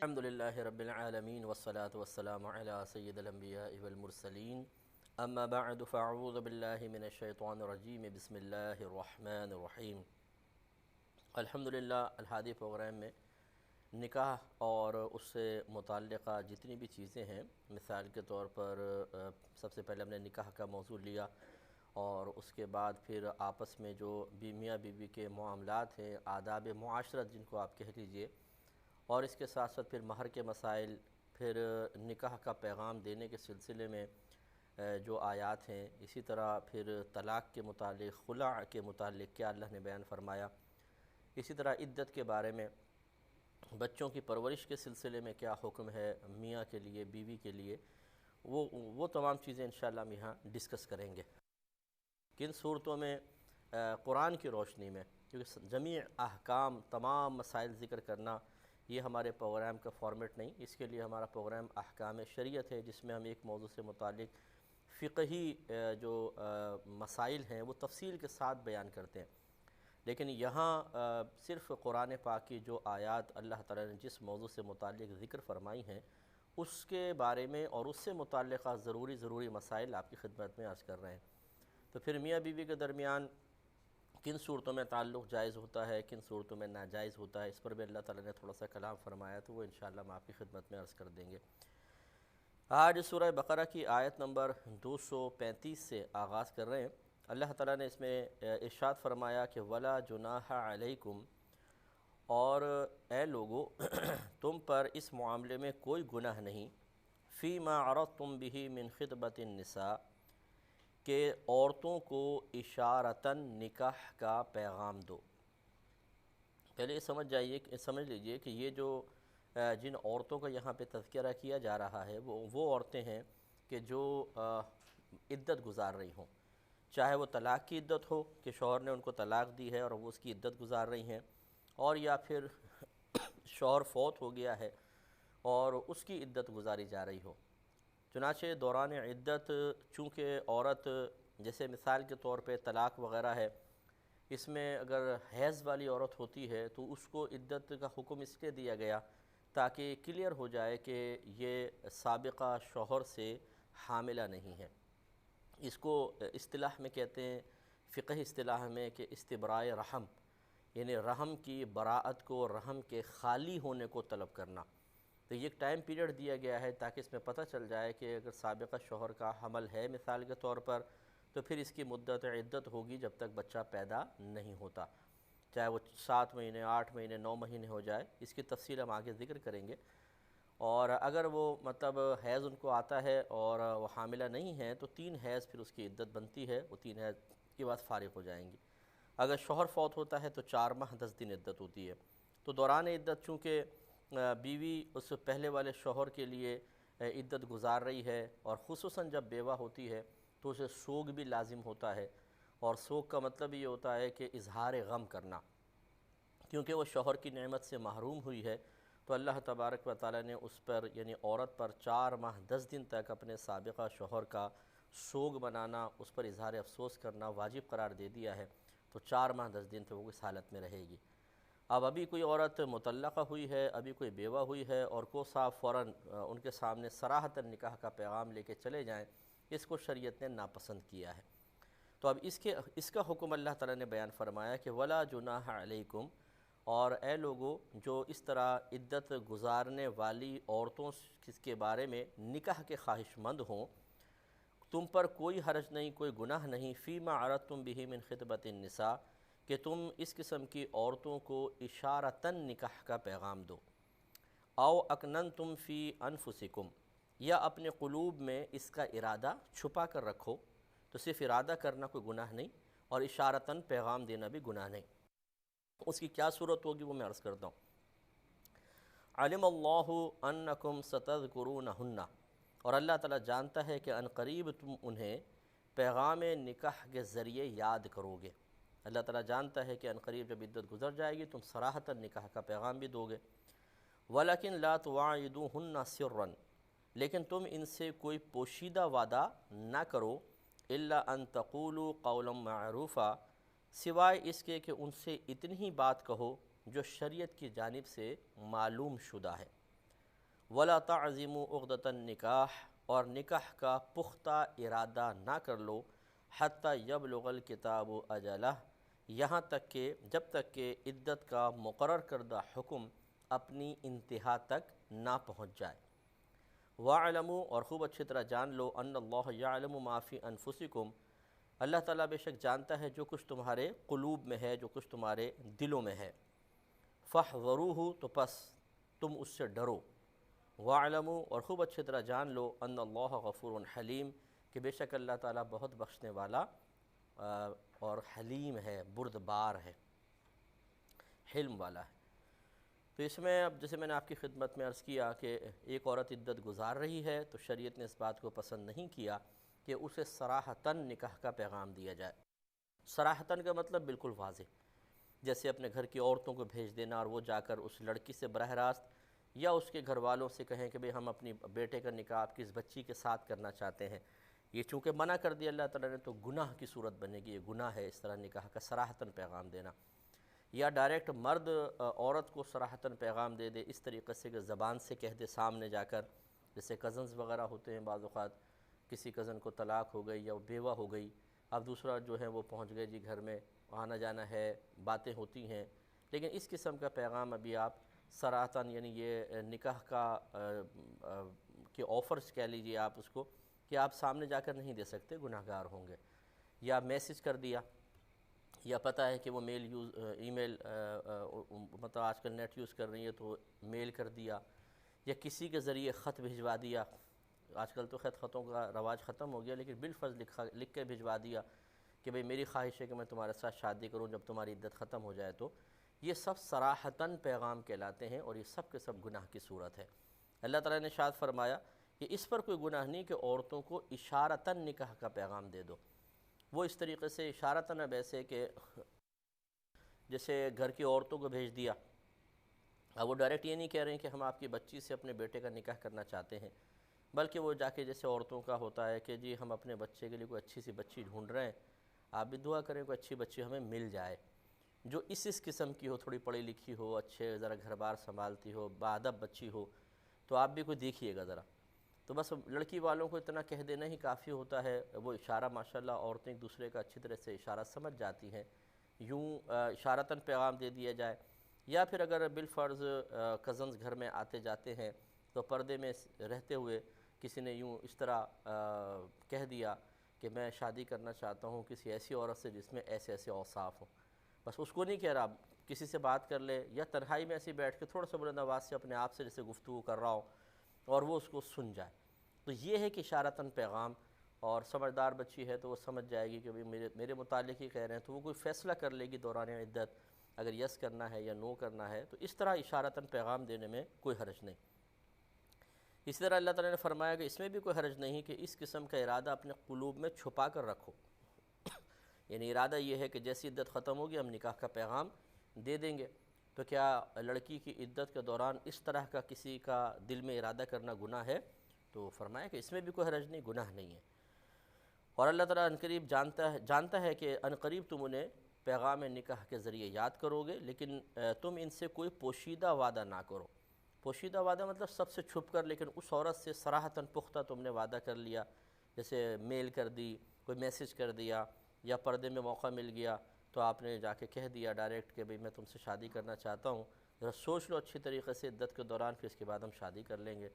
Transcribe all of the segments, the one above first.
الحمدللہ رب العالمین والصلاة والسلام علی سید الانبیاء والمرسلین اما بعد فاعوذ باللہ من الشیطان الرجیم بسم اللہ الرحمن الرحیم۔ الحمدللہ الہادی پروگرام میں نکاح اور اس سے متعلقہ جتنی بھی چیزیں ہیں، مثال کے طور پر سب سے پہلے ہم نے نکاح کا موضوع لیا اور اس کے بعد پھر آپس میں جو میاں بیوی کے معاملات ہیں، آداب معاشرت جن کو آپ کہہ لیجئے، اور اس کے ساتھ ساتھ پھر مہر کے مسائل، پھر نکاح کا پیغام دینے کے سلسلے میں جو آیات ہیں، اسی طرح پھر طلاق کے متعلق، خلع کے متعلق کیا اللہ نے بیان فرمایا، اسی طرح عدت کے بارے میں، بچوں کی پرورش کے سلسلے میں کیا حکم ہے میاں کے لیے، بیوی کے لیے، وہ تمام چیزیں انشاءاللہ ہم یہاں ڈسکس کریں گے۔ کن صورتوں میں قرآن کی روشنی میں، کیونکہ جمیع احکام، تمام مسائل ذکر کرنا یہ ہمارے پروگرام کا فارمیٹ نہیں، اس کے لیے ہمارا پروگرام احکام شریعت ہے، جس میں ہم ایک موضوع سے متعلق فقہی جو مسائل ہیں وہ تفصیل کے ساتھ بیان کرتے ہیں، لیکن یہاں صرف قرآن پاک کی جو آیات اللہ تعالیٰ نے جس موضوع سے متعلق ذکر فرمائی ہیں اس کے بارے میں اور اس سے متعلقہ ضروری مسائل آپ کی خدمت میں عرض کر رہے ہیں۔ تو پھر میاں بیوی کے درمیان کن صورتوں میں تعلق جائز ہوتا ہے، کن صورتوں میں ناجائز ہوتا ہے، اس پر بھی اللہ تعالیٰ نے تھوڑا سا کلام فرمایا، تو وہ انشاءاللہ ہم آپ کی خدمت میں عرض کر دیں گے۔ آج سورہ بقرہ کی آیت نمبر 235 سے آغاز کر رہے ہیں۔ اللہ تعالیٰ نے اس میں ارشاد فرمایا کہ وَلَا جُنَاحَ عَلَيْكُمْ، اور اے لوگو تم پر اس معاملے میں کوئی گناہ نہیں، فِي مَا عَرَضْتُمْ بِهِ مِنْ خِطْبَةِ النِّسَاءِ، کہ عورتوں کو اشارتاً نکاح کا پیغام دو۔ پہلے یہ سمجھ لیجئے کہ یہ جو جن عورتوں کا یہاں پہ تذکرہ کیا جا رہا ہے وہ عورتیں ہیں کہ جو عدت گزار رہی ہوں، چاہے وہ طلاق کی عدت ہو کہ شوہر نے ان کو طلاق دی ہے اور وہ اس کی عدت گزار رہی ہیں، اور یا پھر شوہر فوت ہو گیا ہے اور اس کی عدت گزاری جا رہی ہو۔ چنانچہ دوران عدت چونکہ عورت، جیسے مثال کے طور پہ طلاق وغیرہ ہے، اس میں اگر حیض والی عورت ہوتی ہے تو اس کو عدت کا حکم اس لیے دیا گیا تاکہ کلیئر ہو جائے کہ یہ سابقہ شوہر سے حاملہ نہیں ہے۔ اس کو اصطلاح میں کہتے ہیں، فقہی اصطلاح میں، کہ استبراء رحم، یعنی رحم کی براءت کو، رحم کے خالی ہونے کو طلب کرنا۔ تو یہ ایک ٹائم پیریڈ دیا گیا ہے تاکہ اس میں پتہ چل جائے کہ اگر سابقہ شوہر کا حمل ہے مثال کے طور پر، تو پھر اس کی مدت عدت ہوگی جب تک بچہ پیدا نہیں ہوتا، چاہے وہ 7 مہینے، 8 مہینے، 9 مہینے ہو جائے، اس کی تفصیل ہم آگے ذکر کریں گے۔ اور اگر وہ حیض ان کو آتا ہے اور وہ حاملہ نہیں ہے تو 3 حیض پھر اس کی عدت بنتی ہے، وہ 3 حیض کے بعد فارغ ہو جائیں گی۔ اگر شوہر فوت ہوتا ہے تو 4 ماہ 10 دن عدت ہوتی ہے۔ تو دوران عدت چونکہ بیوی اس پہلے والے شوہر کے لیے عدت گزار رہی ہے، اور خصوصاً جب بیوہ ہوتی ہے تو اسے سوگ بھی لازم ہوتا ہے، اور سوگ کا مطلب یہ ہوتا ہے کہ اظہار غم کرنا، کیونکہ وہ شوہر کی نعمت سے محروم ہوئی ہے، تو اللہ تبارک و تعالیٰ نے اس پر، یعنی عورت پر 4 ماہ 10 دن تک اپنے سابقہ شوہر کا سوگ منانا، اس پر اظہار افسوس کرنا واجب قرار دے دیا ہے، تو 4 ماہ 10 دن تو وہ اس حالت میں رہے گی۔ اب ابھی کوئی عورت مطلقہ ہوئی ہے، ابھی کوئی بیوہ ہوئی ہے، اور کو صاحب فوراً ان کے سامنے صراحتاً نکاح کا پیغام لے کے چلے جائیں، اس کو شریعت نے ناپسند کیا ہے۔ تو اب اس کا حکم اللہ تعالیٰ نے بیان فرمایا کہ وَلَا جُنَاحَ عَلَيْكُمْ، اور اے لوگو جو اس طرح عدت گزارنے والی عورتوں کے بارے میں نکاح کے خواہش مند ہوں، تم پر کوئی حرج نہیں، کوئی گناہ نہیں، فِيمَا عَرَضْتُمْ بِهِ مِنْ خِطْبَةِ النِّسَاءِ، کہ تم اس قسم کی عورتوں کو اشارتاً نکاح کا پیغام دو، او اکننتم فی انفسکم، یا اپنے قلوب میں اس کا ارادہ چھپا کر رکھو، تو صرف ارادہ کرنا کوئی گناہ نہیں، اور اشارتاً پیغام دینا بھی گناہ نہیں۔ اس کی کیا صورت ہوگی وہ میں عرض کرتا ہوں۔ علم اللہ انکم ستذکرونہن، اور اللہ تعالیٰ جانتا ہے کہ عنقریب تم انہیں پیغام نکاح کے ذریعے یاد کرو گے۔ اللہ تعالیٰ جانتا ہے کہ عنقریب جب عدت گزر جائے گی تم صراحتاً نکاح کا پیغام بھی دو گے۔ وَلَكِنْ لَا تُوَاعِدُوهُنَّ سِرًّا، لیکن تم ان سے کوئی پوشیدہ وعدہ نہ کرو، إِلَّا أَن تَقُولُوا قَوْلًا مَعْرُوفًا، سوائے اس کے کہ ان سے اتنی ہی بات کہو جو شریعت کی جانب سے معلوم شدہ ہے۔ ولا تعزموا عقدۃ النکاح، اور نکاح کا پختہ ارادہ نہ کر لو، حتی یبلغ الکتاب اجلہ، یہاں تک کہ جب تک کہ عدت کا مقرر کردہ حکم اپنی انتہا تک نہ پہنچ جائے۔ وَاعْلَمُوا، اور خوب اچھی طرح جان لو، ان اللہ یعلم ما فی انفسکم، اللہ تعالیٰ بے شک جانتا ہے جو کچھ تمہارے قلوب میں ہے، جو کچھ تمہارے دلوں میں ہے۔ فاحذروہ، تو پس تم اس سے ڈرو۔ وَاعْلَمُوا، اور خوب اچھی طرح جان لو، ان اللہ غفور حلیم، کہ بے شک اللہ تعالیٰ بہت بخشنے والا اور حلیم ہے، بردبار ہے، حلم والا ہے۔ تو اس میں اب جیسے میں نے آپ کی خدمت میں عرض کیا کہ ایک عورت عدت گزار رہی ہے تو شریعت نے اس بات کو پسند نہیں کیا کہ اسے صراحتاً نکاح کا پیغام دیا جائے۔ صراحتاً کا مطلب بالکل واضح، جیسے اپنے گھر کی عورتوں کو بھیج دینا اور وہ جا کر اس لڑکی سے براہ راست یا اس کے گھر والوں سے کہیں کہ بھئی ہم اپنی بیٹے کا نکاح آپ کی اس بچی کے ساتھ کرنا چاہتے ہیں۔ یہ چونکہ منع کر دیا اللہ تعالیٰ نے تو گناہ کی صورت بنے گی، یہ گناہ ہے اس طرح نکاح کا صراحتاً پیغام دینا۔ یا ڈائریکٹ مرد عورت کو صراحتاً پیغام دے دے اس طریقے سے کہ زبان سے کہہ دے سامنے جا کر، جیسے کزنز وغیرہ ہوتے ہیں، بعض اوقات کسی کزن کو طلاق ہو گئی یا وہ بیوہ ہو گئی، اب دوسرا جو ہے وہ پہنچ گئے جی گھر میں، آنا جانا ہے، باتیں ہوتی ہیں، لیکن اس قسم کا پیغام ابھی آپ صراحتاً یعنی یہ نکاح کا کہ آفرز کہہ لیجئے آپ اس کو، کہ آپ سامنے جا کر نہیں دے سکتے، گناہ گار ہوں گے۔ یا میسج کر دیا، یا پتہ ہے کہ وہ ای میل مطلب آج کل نیٹ یوز کر رہی ہے تو میل کر دیا، یا کسی کے ذریعے خط بھجوا دیا، آج کل تو خطوں کا رواج ختم ہو گیا، لیکن بالفرض لکھ کے بھجوا دیا کہ بھئی میری خواہش ہے کہ میں تمہارے ساتھ شادی کروں جب تمہاری عدت ختم ہو جائے، تو یہ سب صراحتاً پیغام کہلاتے ہیں اور یہ سب کے سب گناہ کی صورت ہے۔ اللہ تعالیٰ نے ارشاد فرمایا کہ اس پر کوئی گناہ نہیں کہ عورتوں کو اشارتاً نکاح کا پیغام دے دو۔ وہ اس طریقے سے اشارتاً اب ایسے کہ جیسے گھر کی عورتوں کو بھیج دیا، اب وہ ڈائریکٹ یہ نہیں کہہ رہے ہیں کہ ہم آپ کی بچی سے اپنے بیٹے کا نکاح کرنا چاہتے ہیں، بلکہ وہ جا کے جیسے عورتوں کا ہوتا ہے کہ جی ہم اپنے بچے کے لیے کوئی اچھی سی بچی ڈھونڈ رہے ہیں، آپ بھی دعا کریں کوئی اچھی بچی ہمیں مل جائے جو اس قسم کی ہو، تھوڑی پڑھی لکھی ہو، اچھے ذرا گھر بار سنبھالتی ہو، باادب بچی ہو، تو آپ بھی کوئی دیکھیے گا ذرا۔ تو بس لڑکی والوں کو اتنا کہہ دینا ہی کافی ہوتا ہے، وہ اشارہ ماشاءاللہ عورتیں ایک دوسرے کا اچھی طرح سے اشارہ سمجھ جاتی ہیں، یوں اشارتاً پیغام دے دیا جائے۔ یا پھر اگر بالفرض کزنز گھر میں آتے جاتے ہیں تو پردے میں رہتے ہوئے کسی نے یوں اس طرح کہہ دیا کہ میں شادی کرنا چاہتا ہوں کسی ایسی عورت سے جس میں ایسے ایسے اوصاف ہوں، بس اس کو نہیں کہہ رہا، کسی سے بات کر لے یا تنہائی میں ایسے بیٹھ کے تھوڑا سا بلند آواز سے اپنے آپ سے جیسے گفتگو کر رہا ہو اور وہ اس کو سن جائے، تو یہ ہے کہ اشارتاً پیغام، اور سمجھدار بچی ہے تو وہ سمجھ جائے گی کہ میرے متعلق ہی کہہ رہے ہیں، تو وہ کوئی فیصلہ کر لے گی دوران عدت، اگر یس کرنا ہے یا نو کرنا ہے، تو اس طرح اشارتاً پیغام دینے میں کوئی حرج نہیں۔ اسی طرح اللہ تعالیٰ نے فرمایا کہ اس میں بھی کوئی حرج نہیں کہ اس قسم کا ارادہ اپنے قلوب میں چھپا کر رکھو، یعنی ارادہ یہ ہے کہ جیسی عدت ختم ہوگی ہم نکاح کا پیغام دے دیں گے، تو کیا لڑکی کی عدت کے دوران اس طرح کا کسی کا دل میں ارادہ کرنا گناہ ہے؟ تو فرمایا کہ اس میں بھی کوئی حرج نہیں، گناہ نہیں ہے۔ اور اللہ تعالیٰ عنقریب جانتا ہے کہ عنقریب تم انہیں پیغام نکاح کے ذریعے یاد کرو گے، لیکن تم ان سے کوئی پوشیدہ وعدہ نہ کرو۔ پوشیدہ وعدہ مطلب سب سے چھپ کر، لیکن اس عورت سے صراحتاً پختہ تم نے وعدہ کر لیا، جیسے میل کر دی، کوئی میسج کر دیا، یا پردے میں موقع مل گیا تو آپ نے جا کے کہہ دیا ڈائریکٹ کہ بھئی میں تم سے شادی کرنا چاہتا ہوں، ذرا سوچ لو اچھی طریقے سے عدت کے دوران، پھر اس کے بعد ہم شادی کر لیں گے۔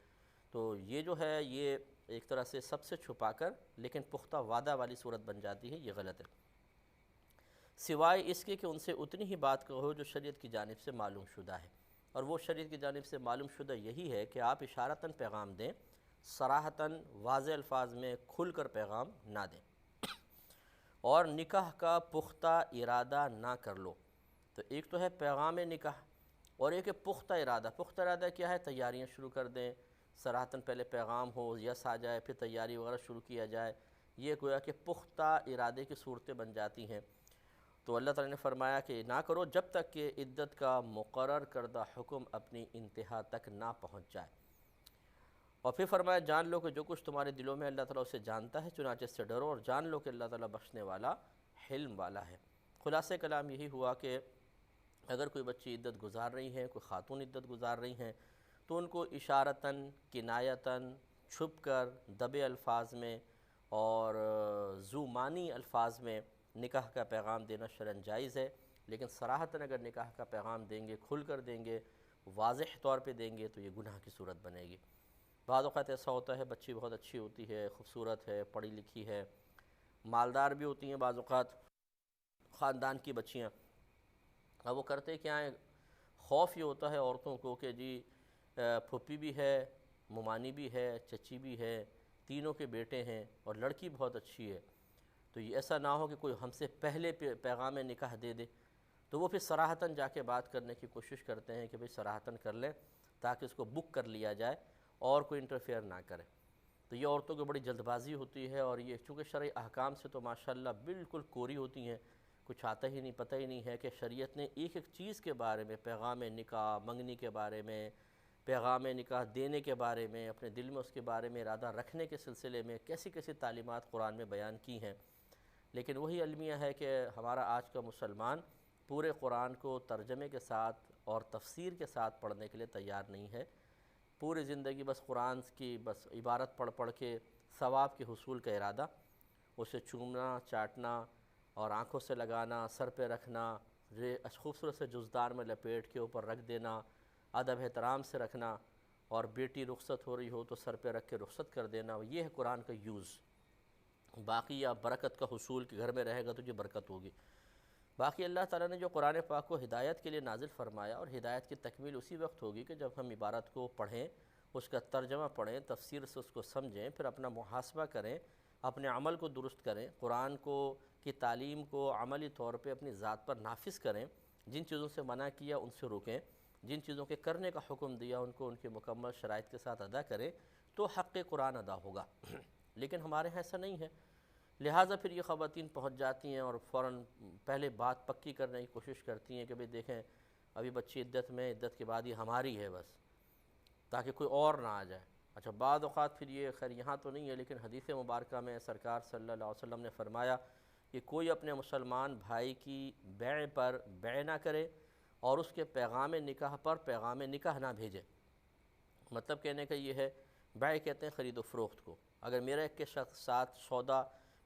تو یہ جو ہے یہ ایک طرح سے سب سے چھپا کر لیکن پختہ وعدہ والی صورت بن جاتی ہے، یہ غلط ہے، سوائے اس کے کہ ان سے اتنی ہی بات کہو جو شریعت کی جانب سے معلوم شدہ ہے، اور وہ شریعت کی جانب سے معلوم شدہ یہی ہے کہ آپ اشارتاً پیغام دیں، صراحتاً واضح الفاظ میں کھل کر پیغام نہ دیں، اور نکاح کا پختہ ارادہ نہ کر لو۔ تو ایک تو ہے پیغام نکاح، اور ایک ہے پختہ ارادہ۔ پختہ ارادہ کیا ہے؟ تیاریاں شروع کر دیں، صراحتاً پہلے پیغام ہو، یس آ جائے، پھر تیاری وغیرہ شروع کیا جائے، یہ گویا کہ پختہ ارادے کی صورتیں بن جاتی ہیں۔ تو اللہ تعالیٰ نے فرمایا کہ نہ کرو جب تک کہ عدت کا مقرر کردہ حکم اپنی انتہا تک نہ پہنچ جائے، اور پھر فرمایا جان لو کہ جو کچھ تمہارے دلوں میں اللہ تعالیٰ اسے جانتا ہے، چنانچہ اس سے ڈرو اور جان لو کہ اللہ تعالیٰ بخشنے والا حلم والا ہے۔ خلاصہ کلام یہی ہوا کہ اگر کوئی بچی عدت گزار رہی ہے، کوئی خاتون عدت گزار رہی ہیں، تو ان کو اشارتاً، کنایتاً، چھپ کر، دبے الفاظ میں اور ذو معنی الفاظ میں نکاح کا پیغام دینا شرعاً جائز ہے، لیکن صراحتاً اگر نکاح کا پیغام دیں گے، کھل کر دیں گے، واضح طور پہ دیں گے، تو یہ گناہ کی صورت بنے گی۔ بعض اوقات ایسا ہوتا ہے بچی بہت اچھی ہوتی ہے، خوبصورت ہے، پڑھی لکھی ہے، مالدار بھی ہوتی ہیں بعض اوقات خاندان کی بچیاں، اب وہ کرتے کیا ہیں، خوف یہ ہوتا ہے عورتوں کو کہ جی پھوپھی بھی ہے، ممانی بھی ہے، چچی بھی ہے، تینوں کے بیٹے ہیں اور لڑکی بہت اچھی ہے، تو یہ ایسا نہ ہو کہ کوئی ہم سے پہلے پیغام نکاح دے دے، تو وہ پھر صراحتاً جا کے بات کرنے کی کوشش کرتے ہیں کہ بھئی صراحتاً کر لیں تاکہ اس کو بک کر لیا جائے اور کوئی انٹرفیئر نہ کرے۔ تو یہ عورتوں کو بڑی جلد بازی ہوتی ہے، اور یہ چونکہ شرعی احکام سے تو ماشاءاللہ بالکل کوری ہوتی ہیں، کچھ آتا ہی نہیں، پتہ ہی نہیں ہے کہ شریعت نے ایک ایک چیز کے بارے میں، پیغام نکاح، منگنی کے بارے میں، پیغام نکاح دینے کے بارے میں، اپنے دل میں اس کے بارے میں ارادہ رکھنے کے سلسلے میں کیسی کیسی تعلیمات قرآن میں بیان کی ہیں، لیکن وہی المیہ ہے کہ ہمارا آج کا مسلمان پورے قرآن کو ترجمے کے ساتھ اور تفسیر کے ساتھ پڑھنے کے لیے تیار نہیں ہے، پوری زندگی بس قرآن کی بس عبارت پڑھ پڑھ کے ثواب کے حصول کا ارادہ، اسے چومنا، چاٹنا اور آنکھوں سے لگانا، سر پہ رکھنا، خوبصورت سے جزدار میں لپیٹ کے اوپر رکھ دینا، ادب احترام سے رکھنا، اور بیٹی رخصت ہو رہی ہو تو سر پہ رکھ کے رخصت کر دینا، یہ ہے قرآن کا یوز۔ باقی یا برکت کا حصول کہ گھر میں رہے گا تو یہ برکت ہوگی۔ باقی اللہ تعالیٰ نے جو قرآن پاک کو ہدایت کے لیے نازل فرمایا، اور ہدایت کی تکمیل اسی وقت ہوگی کہ جب ہم عبارت کو پڑھیں، اس کا ترجمہ پڑھیں، تفسیر سے اس کو سمجھیں، پھر اپنا محاسبہ کریں، اپنے عمل کو درست کریں، قرآن کی تعلیم کو عملی طور پہ اپنی ذات پر نافذ کریں، جن چیزوں سے منع کیا ان سے رکیں، جن چیزوں کے کرنے کا حکم دیا ان کو ان کے مکمل شرائط کے ساتھ ادا کریں، تو حق قرآن ادا ہوگا۔ لیکن ہمارے ہاں ایسا نہیں ہے، لہٰذا پھر یہ خواتین پہنچ جاتی ہیں اور فوراً پہلے بات پکی کرنے کی کوشش کرتی ہیں کہ بھئی دیکھیں ابھی بچی عدت میں، عدت کے بعد یہ ہماری ہے بس، تاکہ کوئی اور نہ آ جائے۔ اچھا بعض اوقات پھر یہ خیر یہاں تو نہیں ہے، لیکن حدیث مبارکہ میں سرکار صلی اللہ علیہ وسلم نے فرمایا کہ کوئی اپنے مسلمان بھائی کی بیع پر بیع نہ کرے اور اس کے پیغام نکاح پر پیغام نکاح نہ بھیجے۔ مطلب کہنے کا یہ ہے، بیع کہتے ہیں خرید و فروخت کو، اگر میرا ایک کے شخص ساتھ سودا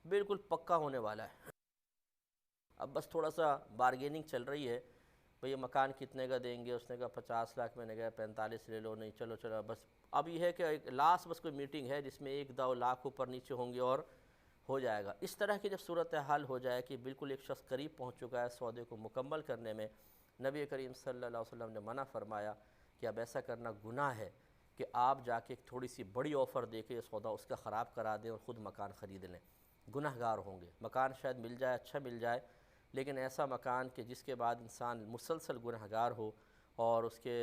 بالکل پکا ہونے والا ہے، اب بس تھوڑا سا بارگیننگ چل رہی ہے، بھئی یہ مکان کتنے کا دیں گے، اس نے کہا 50 لاکھ، میں نے کہا 45 لے لو، نہیں چلو چلو، بس اب یہ ہے کہ ایک لاسٹ بس کوئی میٹنگ ہے جس میں 1-2 لاکھ اوپر نیچے ہوں گے اور ہو جائے گا۔ اس طرح کی جب صورتحال ہو جائے کہ بالکل ایک شخص قریب پہنچ چکا ہے سودے کو مکمل کرنے میں، نبی کریم صلی اللہ علیہ وسلم نے منع فرمایا کہ اب ایسا کرنا گناہ ہے کہ آپ جا کے ایک تھوڑی سی بڑی آفر دے کے سودا اس کا خراب کرا دیں اور خود مکان خرید لیں، گناہ گار ہوں گے۔ مکان شاید مل جائے، اچھا مل جائے، لیکن ایسا مکان کہ جس کے بعد انسان مسلسل گناہ گار ہو اور اس کے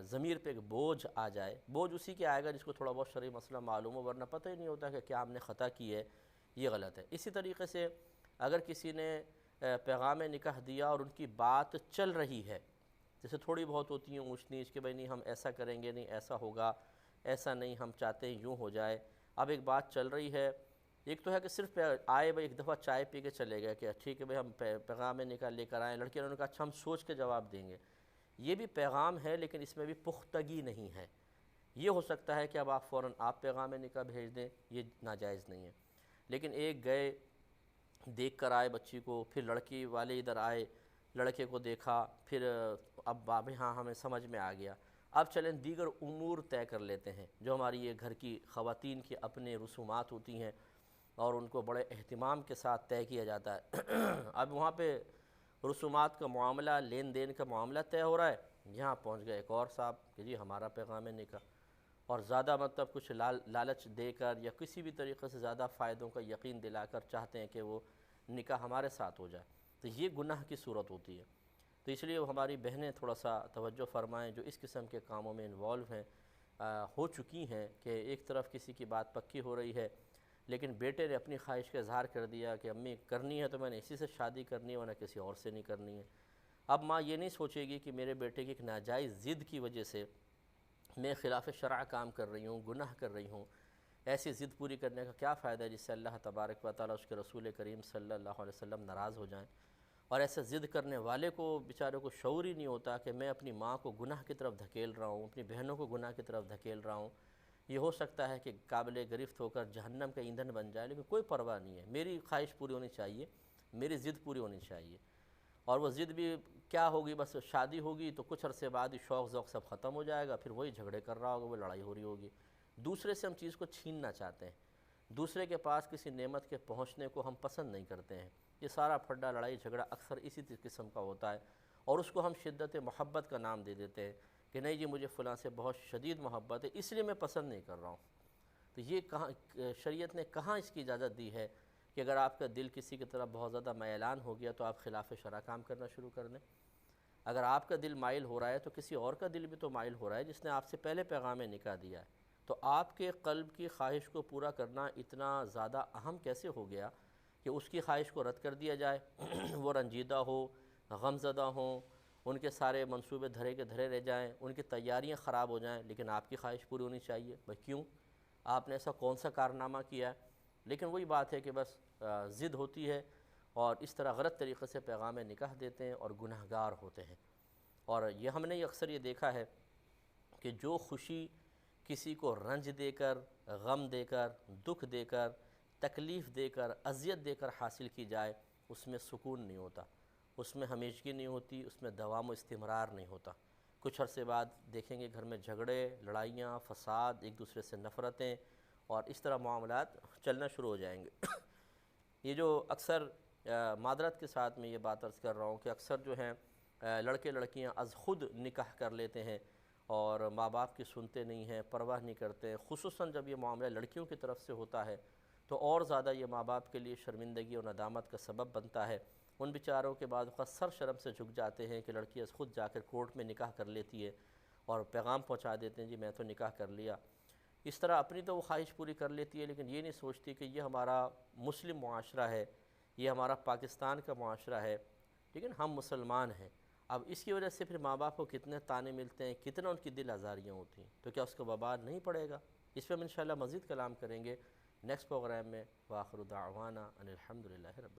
ضمیر پہ ایک بوجھ آ جائے، بوجھ اسی کے آئے گا جس کو تھوڑا بہت شرعی مسئلہ معلوم ہو، ورنہ پتہ ہی نہیں ہوتا کہ کیا ہم نے خطا کی ہے، یہ غلط ہے۔ اسی طریقے سے اگر کسی نے پیغام نکاح دیا اور ان کی بات چل رہی ہے، جیسے تھوڑی بہت ہوتی ہیں اونچ نیچ کہ بھئی نہیں ہم ایسا کریں گے، نہیں ایسا ہوگا، ایسا نہیں ہم چاہتے ہیں یوں ہو جائے، اب ایک بات چل رہی ہے، ایک تو ہے کہ صرف آئے بھئی ایک دفعہ چائے پی کے چلے گئے کہ ٹھیک ہے بھئی ہم پیغام نکاح لے کر آئیں، لڑکیوں نے کہا اچھا ہم سوچ کے جواب دیں گے، یہ بھی پیغام ہے لیکن اس میں بھی پختگی نہیں ہے۔ یہ ہو سکتا ہے کہ اب آپ فوراً آپ پیغام نکاح بھیج دیں، یہ ناجائز نہیں ہے، لیکن ایک گئے دیکھ کر آئے بچی کو، پھر لڑکی والے ادھر آئے، لڑکے کو دیکھا، پھر اب بابے ہاں ہمیں سمجھ میں آ گیا، اب چلیں دیگر امور طے کر لیتے ہیں جو ہماری یہ گھر کی خواتین کی اپنے رسومات ہوتی ہیں اور ان کو بڑے اہتمام کے ساتھ طے کیا جاتا ہے۔ اب وہاں پہ رسومات کا معاملہ، لین دین کا معاملہ طے ہو رہا ہے، یہاں پہنچ گئے ایک اور صاحب کہ جی ہمارا پیغام نکاح، اور زیادہ مطلب کچھ لالچ دے کر یا کسی بھی طریقے سے زیادہ فائدوں کا یقین دلا کر چاہتے ہیں کہ وہ نکاح ہمارے ساتھ ہو جائے، تو یہ گناہ کی صورت ہوتی ہے۔ تو اس لیے ہماری بہنیں تھوڑا سا توجہ فرمائیں جو اس قسم کے کاموں میں انوالو ہیں، ہو چکی ہیں کہ ایک طرف کسی کی بات پکی ہو رہی ہے لیکن بیٹے نے اپنی خواہش کا اظہار کر دیا کہ امی کرنی ہے تو میں نے اسی سے شادی کرنی ہے ورنہ کسی اور سے نہیں کرنی ہے۔ اب ماں یہ نہیں سوچے گی کہ میرے بیٹے کی ایک ناجائز ضد کی وجہ سے میں خلاف شرع کام کر رہی ہوں، گناہ کر رہی ہوں، ایسی ضد پوری کرنے کا کیا فائدہ ہے جس سے اللہ تبارک و تعالیٰ اس کے رسول کریم صلی اللہ علیہ وسلم ناراض ہو جائیں۔ اور ایسے ضد کرنے والے کو بیچارے کو شعور ہی نہیں ہوتا کہ میں اپنی ماں کو گناہ کی طرف دھکیل رہا ہوں، اپنی بہنوں کو گناہ کی طرف دھکیل رہا ہوں، یہ ہو سکتا ہے کہ قابل گرفت ہو کر جہنم کا ایندھن بن جائے، لیکن کوئی پرواہ نہیں ہے، میری خواہش پوری ہونی چاہیے، میری ضد پوری ہونی چاہیے۔ اور وہ ضد بھی کیا ہوگی، بس شادی ہوگی تو کچھ عرصے بعد ہی شوق ذوق سب ختم ہو جائے گا، پھر وہی جھگڑے کر رہا ہوگا، وہ لڑائی ہو رہی ہوگی۔ دوسرے سے ہم چیز کو چھیننا چاہتے ہیں، دوسرے کے پاس کسی نعمت کے پہنچنے کو ہم پسند نہیں کرتے ہیں۔ یہ سارا پھڈا لڑائی جھگڑا اکثر اسی قسم کا ہوتا ہے، اور اس کو ہم شدت محبت کا نام دے دیتے ہیں کہ نہیں جی مجھے فلاں سے بہت شدید محبت ہے اس لیے میں پسند نہیں کر رہا ہوں۔ تو یہ کہاں شریعت نے کہاں اس کی اجازت دی ہے کہ اگر آپ کا دل کسی کی طرف بہت زیادہ میلان ہو گیا تو آپ خلاف شرع کام کرنا شروع کر دیں؟ اگر آپ کا دل مائل ہو رہا ہے تو کسی اور کا دل بھی تو مائل ہو رہا ہے جس نے آپ سے پہلے پیغام نکاح دیا ہے، تو آپ کے قلب کی خواہش کو پورا کرنا اتنا زیادہ اہم کیسے ہو گیا کہ اس کی خواہش کو رد کر دیا جائے؟ وہ رنجیدہ ہو، غم زدہ ہوں، ان کے سارے منصوبے دھرے کے دھرے رہ جائیں، ان کی تیاریاں خراب ہو جائیں، لیکن آپ کی خواہش پوری ہونی چاہیے۔ بھئی کیوں؟ آپ نے ایسا کون سا کارنامہ کیا ہے؟ لیکن وہی بات ہے کہ بس ضد ہوتی ہے، اور اس طرح غلط طریقے سے پیغام نکاح دیتے ہیں اور گناہگار ہوتے ہیں۔ اور یہ ہم نے اکثر یہ دیکھا ہے کہ جو خوشی کسی کو رنج دے کر، غم دے کر، دکھ دے کر، تکلیف دے کر، اذیت دے کر حاصل کی جائے، اس میں سکون نہیں ہوتا، اس میں ہمیشگی نہیں ہوتی، اس میں دوام و استمرار نہیں ہوتا۔ کچھ عرصے بعد دیکھیں گے گھر میں جھگڑے، لڑائیاں، فساد، ایک دوسرے سے نفرتیں، اور اس طرح معاملات چلنا شروع ہو جائیں گے۔ یہ جو اکثر معذرت کے ساتھ میں یہ بات عرض کر رہا ہوں کہ اکثر جو ہیں لڑکے لڑکیاں از خود نکاح کر لیتے ہیں اور ماں باپ کی سنتے نہیں ہیں، پرواہ نہیں کرتے ہیں، خصوصاً جب یہ معاملہ لڑکیوں کی طرف سے ہوتا ہے تو اور زیادہ یہ ماں باپ کے لیے شرمندگی اور ندامت کا سبب بنتا ہے۔ ان بیچاروں کے بعد وقت سر شرم سے جھک جاتے ہیں کہ لڑکی از خود جا کر کورٹ میں نکاح کر لیتی ہے اور پیغام پہنچا دیتے ہیں جی میں تو نکاح کر لیا۔ اس طرح اپنی تو وہ خواہش پوری کر لیتی ہے، لیکن یہ نہیں سوچتی کہ یہ ہمارا مسلم معاشرہ ہے، یہ ہمارا پاکستان کا معاشرہ ہے، لیکن ہم مسلمان ہیں۔ اب اس کی وجہ سے پھر ماں باپ کو کتنے طعنے ملتے ہیں، کتنا ان کی دل آزاریاں ہوتی ہیں، تو کیا اس کو وبال نہیں پڑے گا؟ اس پہ ہم انشاءاللہ مزید کلام کریں گے نیکسٹ پروگرام میں۔ وآخر دعوانا ان الحمدللہ رب